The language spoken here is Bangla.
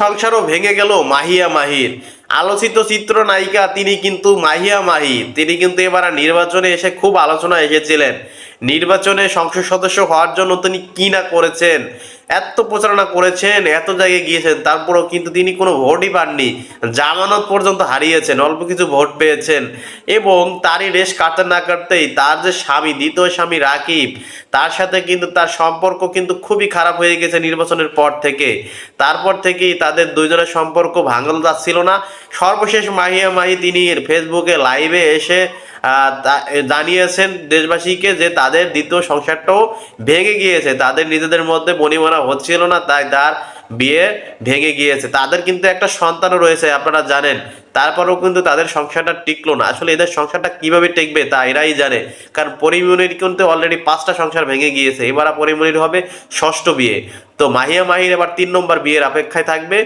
সংসারও ভেঙে গেল মাহিয়া মাহির। আলোচিত চিত্রনায়িকা তিনি কিন্তু মাহিয়া মাহি, তিনি কিন্তু এবার নির্বাচনে এসে খুব আলোচনা এসেছিলেন। নির্বাচনে সংসদ সদস্য হওয়ার জন্য তিনি কি না করেছেন, এত প্রচারণা করেছেন, এত জায়গায় গিয়েছেন, তারপরেও কিন্তু তিনি কোনো ভোটই পাননি। জামানত পর্যন্ত হারিয়েছেন, অল্প কিছু ভোট পেয়েছেন। এবং তারই রেশ কাটতে না কাটতেই তার যে স্বামী, দ্বিতীয় স্বামী রাকিব, তার সাথে কিন্তু তার সম্পর্ক কিন্তু খুবই খারাপ হয়ে গেছে নির্বাচনের পর থেকে। তারপর থেকেই তাদের দুইজনের সম্পর্ক ভাঙল যাচ্ছিল না। সর্বশেষ মাহিয়া মাহি তিনি ফেসবুকে লাইভে এসে জানিয়েছেন দেশবাসীকে যে তাদের দ্বিতীয় সংসারটাও ভেঙে গিয়েছে, তাদের নিজেদের মধ্যে বনিবনা হচ্ছিল না, তাই তার বিয়ে ভেঙে গিয়েছে। তাদের কিন্তু একটা সন্তানও রয়েছে আপনারা জানেন, তারপরেও কিন্তু তাদের সংসারটা টিকলো না। আসলে এদের সংসারটা কিভাবে টিকবে তা এরাই জানে, কারণ পরিমণির কিন্তু অলরেডি 5টা সংসার ভেঙে গিয়েছে, এবার পরিমণির হবে 6ষ্ঠ বিয়ে। তো মাহিয়া মাহির এবার 3 নম্বর বিয়ের অপেক্ষায় থাকবে।